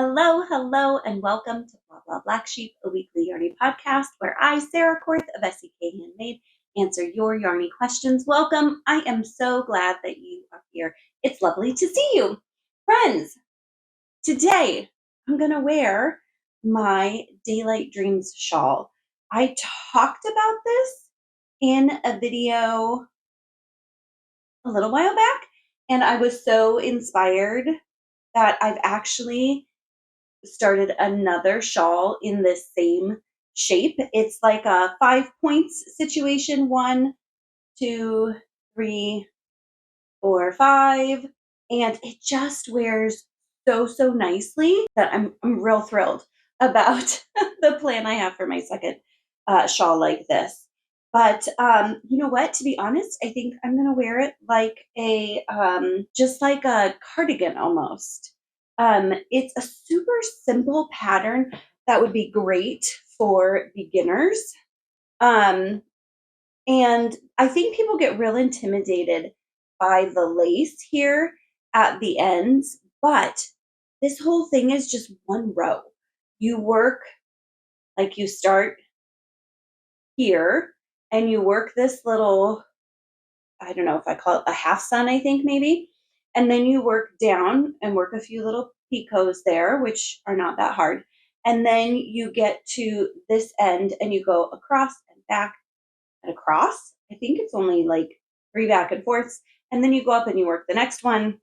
Hello, hello, and welcome to Bla Bla Black Sheep, a weekly yarny podcast where I, Sarah Korth of SEK Handmade, answer your yarny questions. Welcome. I am so glad that you are here. It's lovely to see you. Friends, today I'm going to wear my Daylight Dreams shawl. I talked about this in a video a little while back, and I was so inspired that I've actually started another shawl in this same shape. It's like a 5 points situation. 1, 2, 3, 4, 5. And it just wears so nicely that I'm real thrilled about the plan I have for my second shawl like this. But you know what? To be honest, I think I'm gonna wear it like a just like a cardigan almost. It's a super simple pattern that would be great for beginners. Um, and I think people get real intimidated by the lace here at the ends, but this whole thing is just one row. You work like you start here and you work this little, I don't know if I call it a half sun, I think maybe. And then you work down and work a few little picots there, which are not that hard. And then you get to this end and you go across and back and across. I think it's only like 3 back and forths. And then you go up and you work the next one.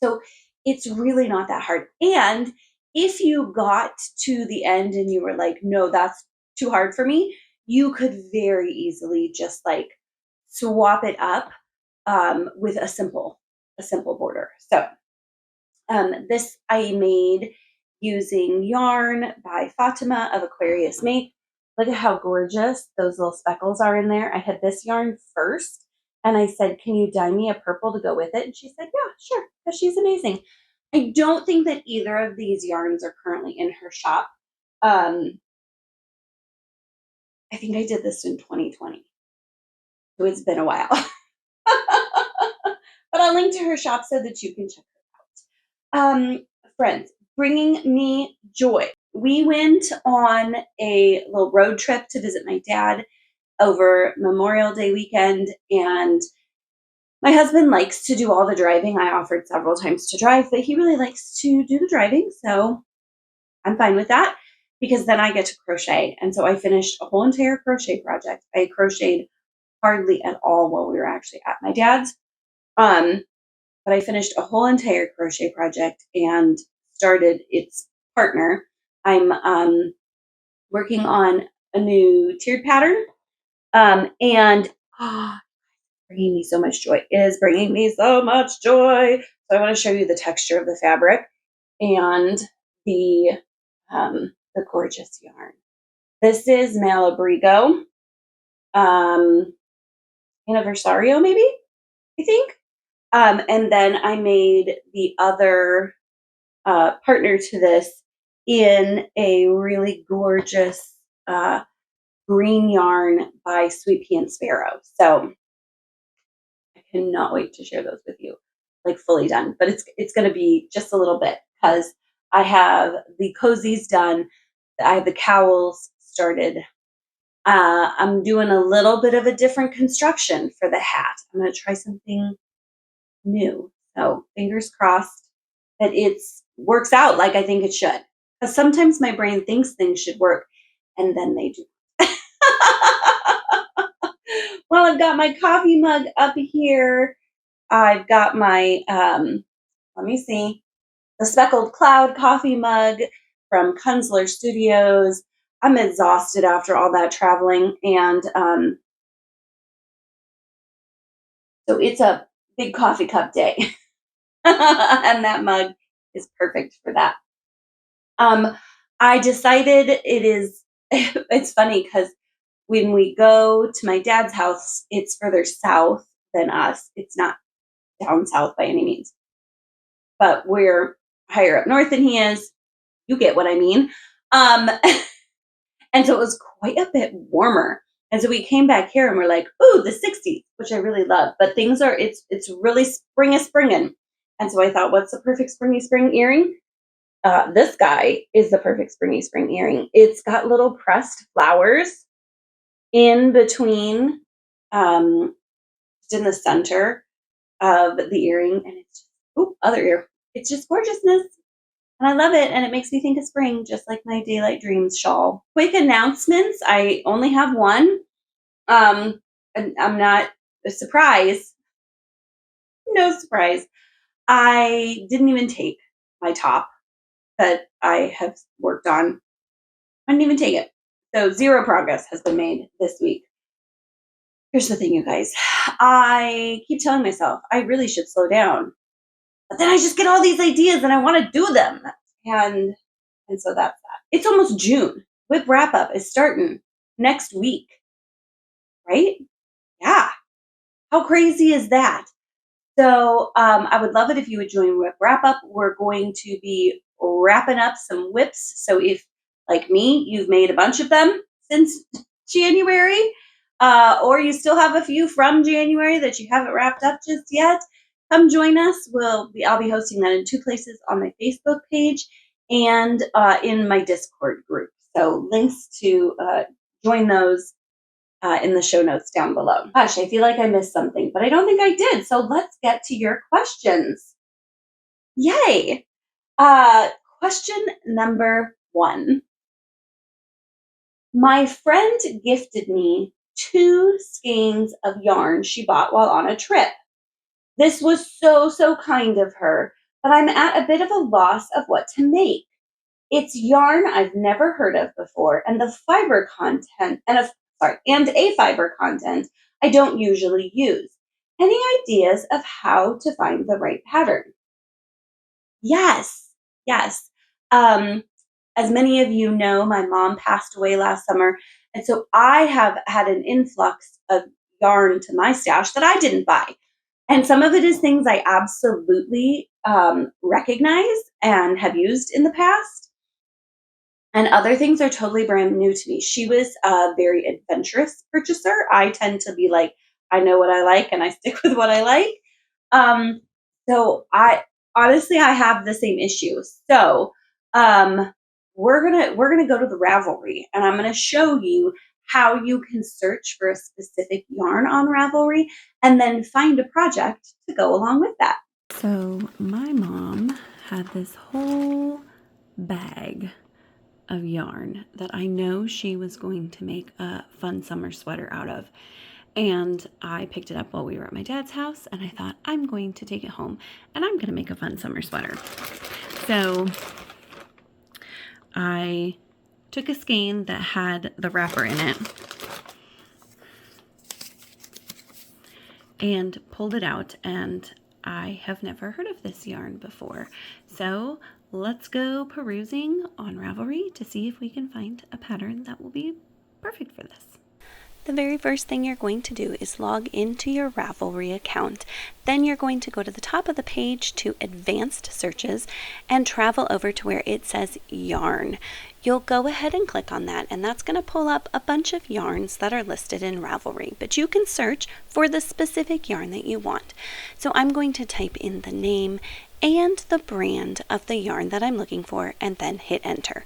So it's really not that hard. And if you got to the end and you were like, no, that's too hard for me, you could very easily just like swap it up with a simple border. So this I made using yarn by Fatima of Aquarius Make. Look at how gorgeous those little speckles are in there. I had this yarn first and I said, can you dye me a purple to go with it? And she said, yeah, sure, because she's amazing. I don't think that either of these yarns are currently in her shop. I think I did this in 2020. So it's been a while. But I'll link to her shop so that you can check her out. Friends, bringing me joy. We went on a little road trip to visit my dad over Memorial Day weekend, and my husband likes to do all the driving. I offered several times to drive, but he really likes to do the driving, so I'm fine with that because then I get to crochet. And so I finished a whole entire crochet project. I crocheted hardly at all while we were actually at my dad's. But I finished a whole entire crochet project and started its partner. I'm working on a new tiered pattern, and bringing me so much joy. It is bringing me so much joy. So I want to show you the texture of the fabric and the gorgeous yarn. This is Malabrigo Anniversario, maybe, I think. And then I made the other partner to this in a really gorgeous green yarn by Sweet Pea and Sparrow. So I cannot wait to share those with you, like fully done. But it's going to be just a little bit because I have the cozies done. I have the cowls started. I'm doing a little bit of a different construction for the hat. I'm going to try something new. So fingers crossed that it works out like I think it should. Because sometimes my brain thinks things should work and then they do. Well, I've got my coffee mug up here. I've got my, let me see, the Speckled Cloud coffee mug from Kunzler Studios. I'm exhausted after all that traveling. And so it's a big coffee cup day. And that mug is perfect for that. I decided it's funny because when we go to my dad's house, it's further south than us. It's not down south by any means, but we're higher up north than he is. You get what I mean. And so it was quite a bit warmer. And so we came back here and we're like, ooh, the 60s, which I really love. But things are, it's really springing. And so I thought, what's the perfect springy spring earring? this guy is the perfect springy spring earring. It's got little pressed flowers in between, just in the center of the earring, and it's just, other ear. It's just gorgeousness. And I love it, and it makes me think of spring, just like my Daylight Dreams shawl. Quick announcements. I only have one. And I'm not a surprise. No surprise. I didn't even take my top that I have worked on. I didn't even take it. So 0 progress has been made this week. Here's the thing, you guys. I keep telling myself I really should slow down. But then I just get all these ideas and I want to do them. And so that's that. It's almost June. Whip wrap up is starting next week. Right? Yeah. How crazy is that? So I would love it if you would join Whip Wrap Up. We're going to be wrapping up some whips. So if, like me, you've made a bunch of them since January, or you still have a few from January that you haven't wrapped up just yet, come join us. I'll be hosting that in 2 places, on my Facebook page and in my Discord group. So links to join those in the show notes down below. Gosh, I feel like I missed something, but I don't think I did. So let's get to your questions. Yay! Question number 1. My friend gifted me 2 skeins of yarn she bought while on a trip. This was so kind of her, but I'm at a bit of a loss of what to make. It's yarn I've never heard of before, and the fiber content, and a fiber content I don't usually use. Any ideas of how to find the right pattern? Yes. As many of you know, my mom passed away last summer, and so I have had an influx of yarn to my stash that I didn't buy. And some of it is things I absolutely recognize and have used in the past. And other things are totally brand new to me. She was a very adventurous purchaser. I tend to be like, I know what I like and I stick with what I like. So I have the same issue. So we're gonna go to the Ravelry, and I'm gonna show you how you can search for a specific yarn on Ravelry and then find a project to go along with that. So my mom had this whole bag of yarn that I know she was going to make a fun summer sweater out of. And I picked it up while we were at my dad's house, and I thought, I'm going to take it home and I'm going to make a fun summer sweater. So I took a skein that had the wrapper in it and pulled it out, and I have never heard of this yarn before. So let's go perusing on Ravelry to see if we can find a pattern that will be perfect for this. The very first thing you're going to do is log into your Ravelry account. Then you're going to go to the top of the page to Advanced Searches and travel over to where it says Yarn. You'll go ahead and click on that, and that's going to pull up a bunch of yarns that are listed in Ravelry, but you can search for the specific yarn that you want. So I'm going to type in the name and the brand of the yarn that I'm looking for and then hit enter.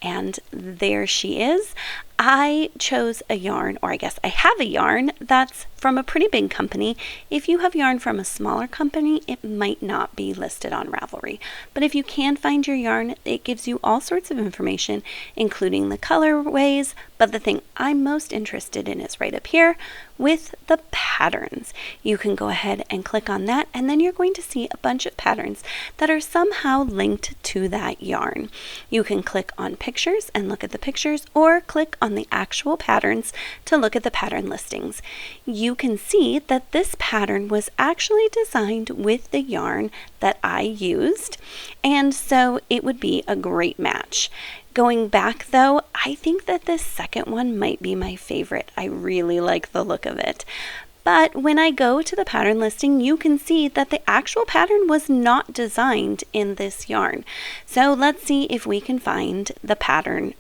And there she is. I chose a yarn, or I guess I have a yarn that's from a pretty big company. If you have yarn from a smaller company, it might not be listed on Ravelry. But if you can find your yarn, it gives you all sorts of information, including the colorways. But the thing I'm most interested in is right up here with the patterns. You can go ahead and click on that, and then you're going to see a bunch of patterns that are somehow linked to that yarn. You can click on pictures and look at the pictures, or click on the actual patterns to look at the pattern listings. You can see that this pattern was actually designed with the yarn that I used, and so it would be a great match. Going back though, I think that this second one might be my favorite. I really like the look of it. But when I go to the pattern listing, you can see that the actual pattern was not designed in this yarn. So let's see if we can find the pattern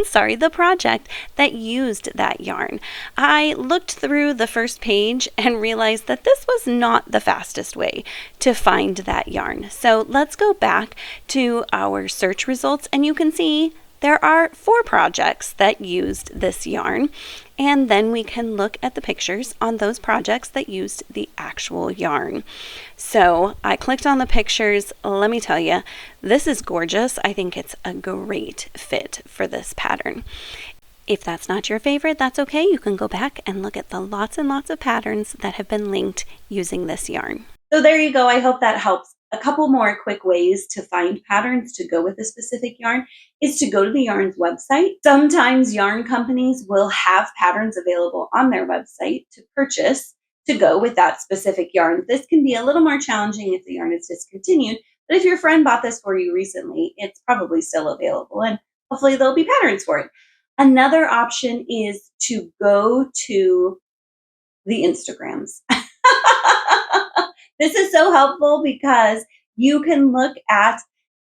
sorry, the project that used that yarn. I looked through the first page and realized that this was not the fastest way to find that yarn. So let's go back to our search results, and you can see there are 4 projects that used this yarn, and then we can look at the pictures on those projects that used the actual yarn. So I clicked on the pictures. Let me tell you, this is gorgeous. I think it's a great fit for this pattern. If that's not your favorite, that's okay. You can go back and look at the lots and lots of patterns that have been linked using this yarn. So there you go. I hope that helps. A couple more quick ways to find patterns to go with a specific yarn is to go to the yarn's website. Sometimes yarn companies will have patterns available on their website to purchase to go with that specific yarn. This can be a little more challenging if the yarn is discontinued, but if your friend bought this for you recently, it's probably still available and hopefully there'll be patterns for it. Another option is to go to the Instagrams. This is so helpful because you can look at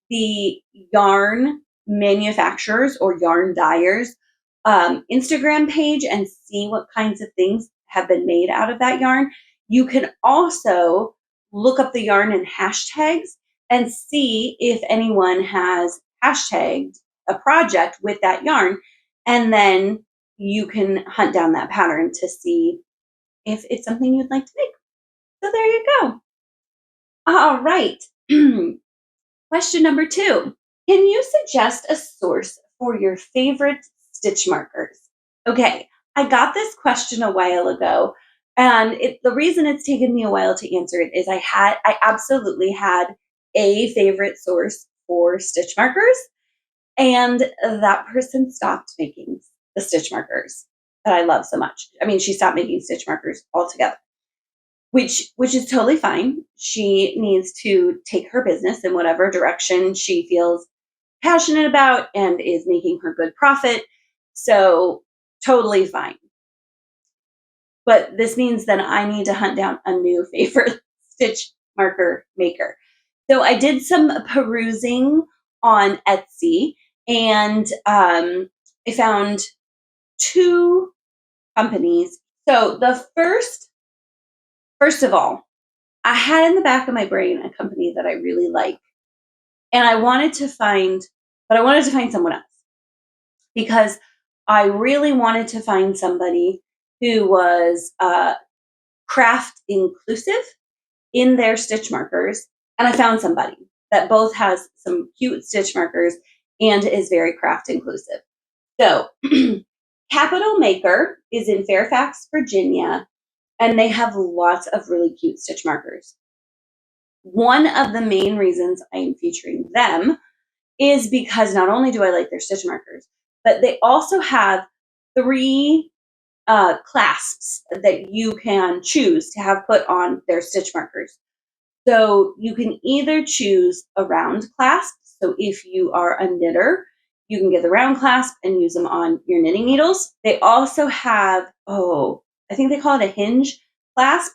the yarn manufacturers or yarn dyers Instagram page and see what kinds of things have been made out of that yarn. You can also look up the yarn in hashtags and see if anyone has hashtagged a project with that yarn, and then you can hunt down that pattern to see if it's something you'd like to make. So there you go. All right. Question number 2. Can you suggest a source for your favorite stitch markers? Okay, I got this question a while ago, and the reason it's taken me a while to answer it is I absolutely had a favorite source for stitch markers, and that person stopped making the stitch markers that I love so much. I mean, she stopped making stitch markers altogether. Which is totally fine. She needs to take her business in whatever direction she feels passionate about and is making her good profit. So totally fine. But this means that I need to hunt down a new favorite stitch marker maker. So I did some perusing on Etsy, and I found 2 companies. So the first of all, I had in the back of my brain a company that I really like, and I wanted to find someone else because I really wanted to find somebody who was craft inclusive in their stitch markers, and I found somebody that both has some cute stitch markers and is very craft inclusive. So, Capital Maker is in Fairfax, Virginia, and they have lots of really cute stitch markers. One of the main reasons I am featuring them is because not only do I like their stitch markers, but they also have 3 clasps that you can choose to have put on their stitch markers. So you can either choose a round clasp. So if you are a knitter, you can get the round clasp and use them on your knitting needles. They also have, I think they call it a hinge clasp.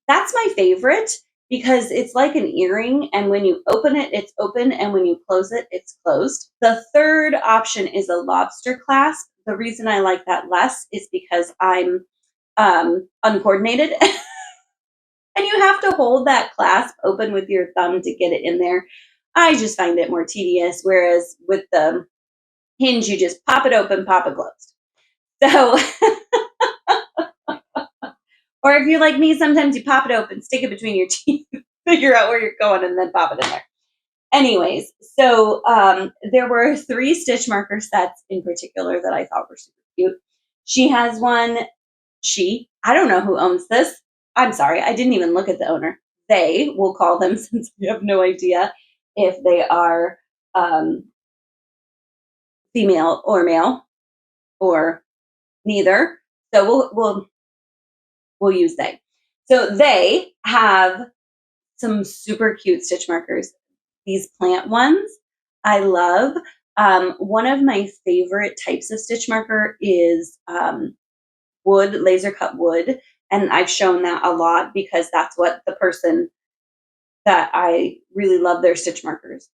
That's my favorite because it's like an earring, and when you open it, it's open, and when you close it, it's closed. The third option is a lobster clasp. The reason I like that less is because I'm uncoordinated. And you have to hold that clasp open with your thumb to get it in there. I just find it more tedious, whereas with the hinge, you just pop it open, pop it closed. So, or if you're like me, sometimes you pop it open, stick it between your teeth, figure out where you're going, and then pop it in there. Anyways, so there were 3 stitch marker sets in particular that I thought were super cute. She has one, I don't know who owns this. I'm sorry, I didn't even look at the owner. They, will call them since we have no idea if they are female or male or neither. So we'll use they. So they have some super cute stitch markers. These plant ones I love. One of my favorite types of stitch marker is wood, laser cut wood. And I've shown that a lot because that's what the person that I really love their stitch markers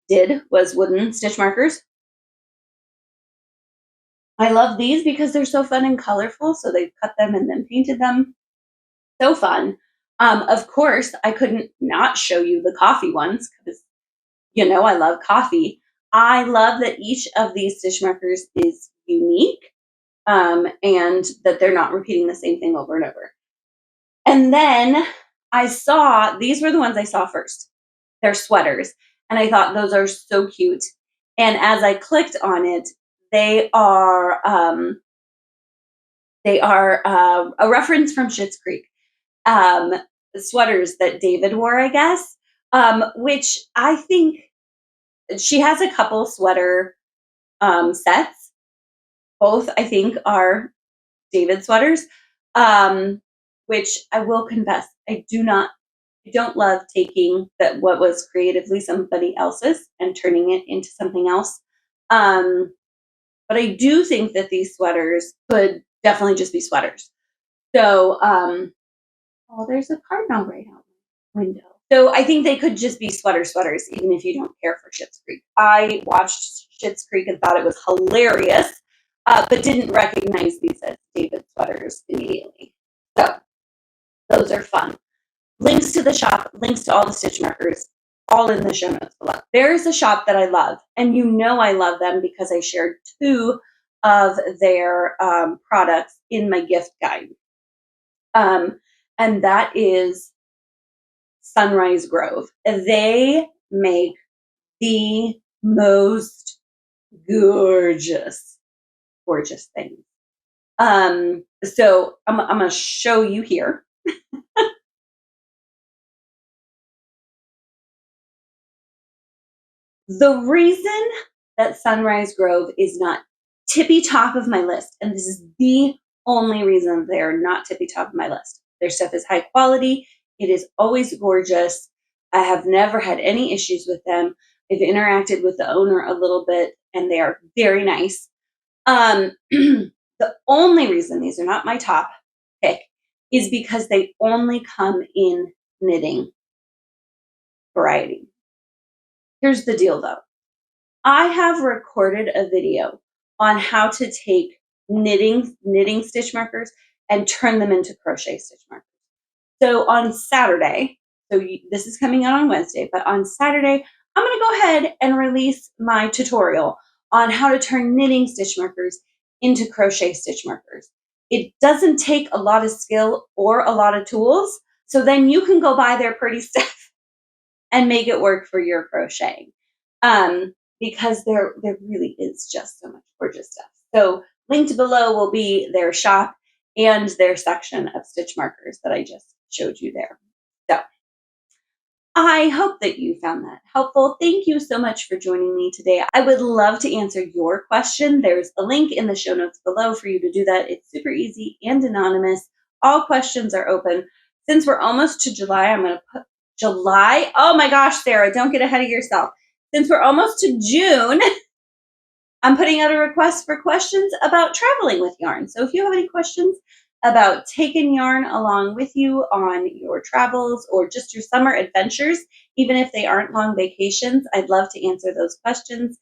did, was wooden stitch markers. I love these because they're so fun and colorful. So they've cut them and then painted them. So fun. Of course, I couldn't not show you the coffee ones because, I love coffee. I love that each of these stitch markers is unique, and that they're not repeating the same thing over and over. And then these were the ones I saw first. They're sweaters. And I thought those are so cute. And as I clicked on it, they are a reference from Schitt's Creek. Sweaters that David wore, I guess, which I think she has a couple sweater sets. Both, I think, are David sweaters, which I will confess, I don't love taking what was creatively somebody else's and turning it into something else. But I do think that these sweaters could definitely just be sweaters. So, there's a cardinal right out the window. So I think they could just be sweaters, even if you don't care for Schitt's Creek. I watched Schitt's Creek and thought it was hilarious, but didn't recognize these as David sweaters immediately. So those are fun. Links to the shop, links to all the stitch markers, all in the show notes below. There's a shop that I love, and I love them because I shared 2 of their products in my gift guide. And that is Sunrise Grove. They make the most gorgeous things. So I'm going to show you here. The reason that Sunrise Grove is not tippy top of my list, and this is the only reason they're not tippy top of my list. Their stuff is high quality. It is always gorgeous. I have never had any issues with them. I've interacted with the owner a little bit, and they are very nice. The only reason these are not my top pick is because they only come in knitting variety. Here's the deal, though. I have recorded a video on how to take knitting stitch markers and turn them into crochet stitch markers. So on Saturday, this is coming out on Wednesday, but on Saturday, I'm going to go ahead and release my tutorial on how to turn knitting stitch markers into crochet stitch markers. It doesn't take a lot of skill or a lot of tools, so then you can go buy their pretty stuff and make it work for your crocheting. Because there really is just so much gorgeous stuff. So linked below will be their shop and their section of stitch markers that I just showed you there. So I hope that you found that helpful. Thank you so much for joining me today. I would love to answer your question. There's a link in the show notes below for you to do that. It's super easy and anonymous. All questions are open. Since we're almost to July, I'm going to put July. Oh my gosh, Sarah, don't get ahead of yourself. Since we're almost to June, I'm putting out a request for questions about traveling with yarn. So if you have any questions about taking yarn along with you on your travels or just your summer adventures, even if they aren't long vacations, I'd love to answer those questions.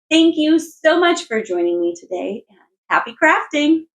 Thank you so much for joining me today, and happy crafting!